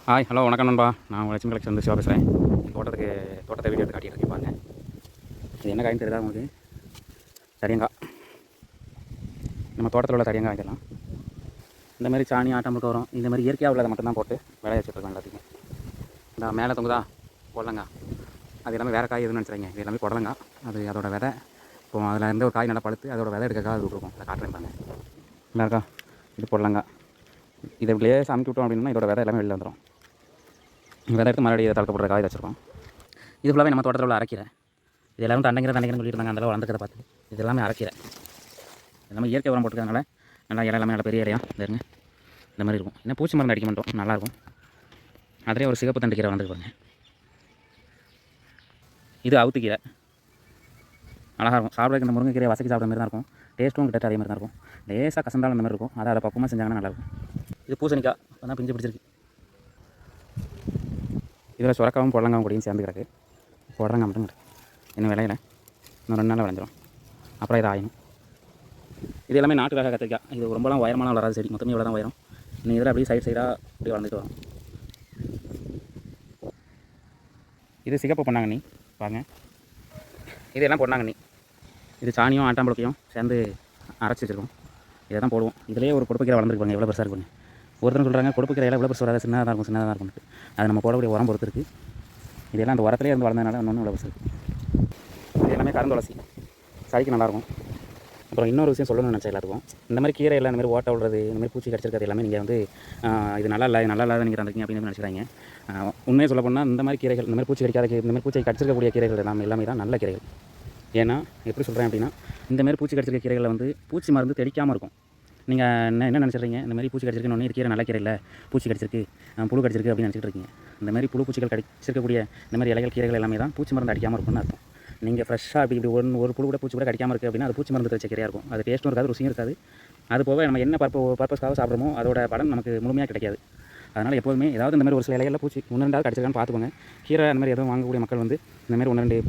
Hi hello வணக்கம் நண்பா. நான் உங்கள் லட்சுமி கலெக்ஷன் வந்து சிவா பேசுகிறேன். தோட்டத்தை வீடியோ எடுத்து காட்டிகிட்டு இருக்கேன் பாருங்க. இது என்ன காய்னு தெரியுதா உங்களுக்கு? தடியங்காய். நம்ம தோட்டத்தில் உள்ள தடியங்காய் இதெல்லாம் இந்த மாதிரி சாணி ஆட்டாம்பட்டு வரும். இந்த மாதிரி இயற்கையாக உள்ளதை மட்டும்தான் போட்டு விளைய வச்சுருக்கோம் எல்லாத்தையும். இந்த மேலே தொங்குதா புடலங்காய், அது எல்லாமே வேறு காய் எதுன்னு நினச்சிருங்க. இது எல்லாமே புடலங்காய். அது அதோட விதை. இப்போ அதில் இருந்து ஒரு காய் நல்லா பழுத்து அதோட விதை எடுக்கக்காக அது விட்டுருக்கோம். அதை காட்டுறேன் பாருங்க. நல்லா இருக்கா? இது புடலங்காய். இதை இப்படியே சமைச்சு விட்டோம் அப்படின்னா இதோட விதை எல்லாமே வெளில வந்துடும். விதை எடுத்து மறுபடியும் இதை தளர்க்க போடுற காய் வச்சுருக்கோம். இது ஃபுல்லாகவே நம்ம தோட்டத்தில் உள்ள அரைக்கீரை. இது எல்லாரும் தண்டைங்கிறன்னு சொல்லிட்டு இருந்தாங்க. அந்த வளர்ந்துக்கிறத பார்த்து இது எல்லாமே அரைக்கீரை. எல்லாமே இயற்கை உரம் போட்டுக்கிறதுனால நல்லா இலை எல்லாமே நல்லா பெரிய இலையாக இருங்க. இந்த மாதிரி இருக்கும். என்ன பூச்சி மருந்து அடிக்க மாட்டோம், நல்லாயிருக்கும். அதிலே ஒரு சிகப்பு தண்டு கீரை வளர்ந்துக்கு பாருங்க. இது அவுத்துக்கீரை. அழகாக இருக்கும். சாப்பிட்றதுக்கு இந்த முருங்கைக்கீரை வசக்கி சாப்பிட்ற மாதிரி தான் இருக்கும். டேஸ்ட்டும் கிட்ட அதே மாதிரி தான் இருக்கும். லேசாக கசந்தாலும் அந்த மாதிரி இருக்கும். அதை பக்குவமாக செஞ்சாங்கன்னா நல்லாயிருக்கும். இது பூசணிக்காய். இப்போ தான் பிஞ்சு பிடிச்சிருக்கு. இதில் சுரக்காவும் புடலங்காவும் கூடயும் சேர்ந்து கிடக்கு. புடலங்காய் மட்டும் கிடக்கு. இன்னும் விளையில இன்னும் 2 நாளில் விளைஞ்சிடும். அப்புறம் இது ஆயணும். இது எல்லாமே நாட்டு ரக கத்திரிக்காய். இது ரொம்பலாம் உயரமான வளராது செடி. மொத்தமே இவ்வளோ தான் உயரம். இன்னும் இதில் அப்படியே சைடாக இப்படி வளர்ந்துட்டு வரும். இது சிகப்பு பொன்னாங்கண்ணி பாருங்க. இதெல்லாம் பொன்னாங்கண்ணி. இது சாணியும் ஆட்டாம்பழக்கையும் சேர்ந்து அரைச்சி வச்சுருக்கோம். இதை தான் போடுவோம். இதிலேயே ஒரு கொடுப்பு கீரை வளர்ந்துருப்பாங்க. எவ்வளோ பெருசாக இருக்குங்க. ஒருத்தர் சொல்கிறாங்க கொடுப்பு கீரை எவ்வளோ பெருசு வராது, சின்னதாக தான் இருக்கும்ட்டு. அது நம்ம போடக்கூடிய உரம் பொறுத்து இருக்குது. இதெல்லாம் அந்த உரத்துலேயே இருந்து வளர்ந்ததுனால இன்னொன்று இவ்வளோ பெருசு இருக்குது. இது எல்லாமே கருந்துளசி. சளிக்கு நல்லாயிருக்கும். அப்புறம் இன்னொரு விஷயம் சொல்லணும்னு நினச்சா எல்லாருக்கும், இந்த மாதிரி கீரை எல்லாம் இந்த மாதிரி ஓட்ட விடுறது, இந்த மாதிரி பூச்சி கடிச்சிருக்கிறது எல்லாமே நீங்கள் வந்து இது நல்லா இல்லாத நீங்கள் தந்துருக்கீங்க அப்படின்னு நினச்சிக்கிறாங்க. உண்மையை சொல்ல போனால் இந்த மாதிரி கீரைகள், இந்த மாதிரி பூச்சி கடிக்காத இந்த மாதிரி பூச்சி கடிச்சிருக்கக்கூடிய கீரைகள் எல்லாமே தான் நல்ல கீரைகள். ஏன்னா எப்படி சொல்கிறேன் அப்படின்னா, இந்த மாதிரி பூச்சி கடிச்சிருக்க கீரைகளில் வந்து பூச்சி மருந்து தெளிக்காமல் இருக்கும். நீங்கள் என்ன நினச்சிட்றீங்க, இந்த மாதிரி பூச்சி கடிச்சிருக்குன்னு இது கீரை நல்ல கீரை இல்லை, பூச்சி கடிச்சிருக்கு, புழு கடிச்சிருக்கு அப்படின்னு நினச்சிட்டு இருக்கீங்க. இந்த மாதிரி புழு பூச்சிகள் கடிச்சிருக்கக்கூடிய இந்த மாதிரி இலைகள் கீரைகள் எல்லாமே தான் பூச்சி மருந்து அடிக்காமல் இருக்கும்னு அர்த்தம். நீங்கள் ஃப்ரெஷ்ஷாக இப்படி ஒரு புழு கூட பூச்சி கூட கடிக்காமல் இருக்குது அப்படின்னா அது பூச்சி மருந்து தெளிச்ச கீரையாக இருக்கும். அது டேஸ்ட்டும் இருக்காது, ருசியும் இருக்காது. அது போக நம்ம என்ன பர்பஸ்க்காக சாப்பிட்றோமோ அதோட பலன் நமக்கு முழுமையாக கிடைக்காது. அதனால் எப்போதுமே ஏதாவது இந்த மாதிரி ஒரு சில இலைகளில் பூச்சி 1-2 கடிச்சிருக்கான்னு பார்த்துக்கோங்க. கீரை அந்த மாதிரி எதுவும் வாங்கக்கூடிய மக்கள் வந்து இந்த மாதிரி 1-2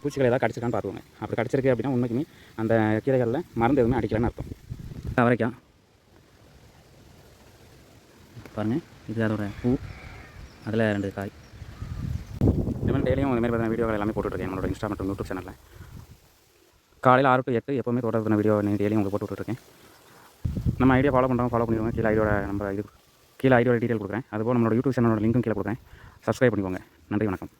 பூச்சிகள் ஏதாவது கடிச்சிருக்கான்னு பார்த்துக்கோங்க. அப்படி கடிச்சிருக்கு அப்படின்னா உண்மைக்குமே அந்த கீரைகளில் மருந்து எதுவுமே அடிக்கலன்னு அர்த்தம். அவரைக்காய் பாருங்கள். இது அதோட பூ, அதில் 2 காய். இந்த மாதிரி டெய்லியும் இந்த மாதிரி பார்த்தீங்கன்னா வீடியோகள் எல்லாமே போட்டுருக்கேன் நம்மளோட இன்ஸ்டா மற்றும் யூடியூப் சேனலில். காலையில் 6 to 8 எப்போவுமே தோட்டத்தின வீடியோ டெய்லியும் உங்களுக்கு போட்டுருக்கேன். நம்ம ஐடியா ஃபாலோ பண்ணிடுவோங்க. கீழே ஐடியோட நம்பர் கீழே ஐடியோட டீட்டெயில் கொடுக்குறேன். அதுபோல் நம்மளோட யூடியூப் சேனலோட லிங்க்கும் கீழே கொடுக்குறேன். சப்ஸ்கிரைப் பண்ணிக்கோங்க. நன்றி, வணக்கம்.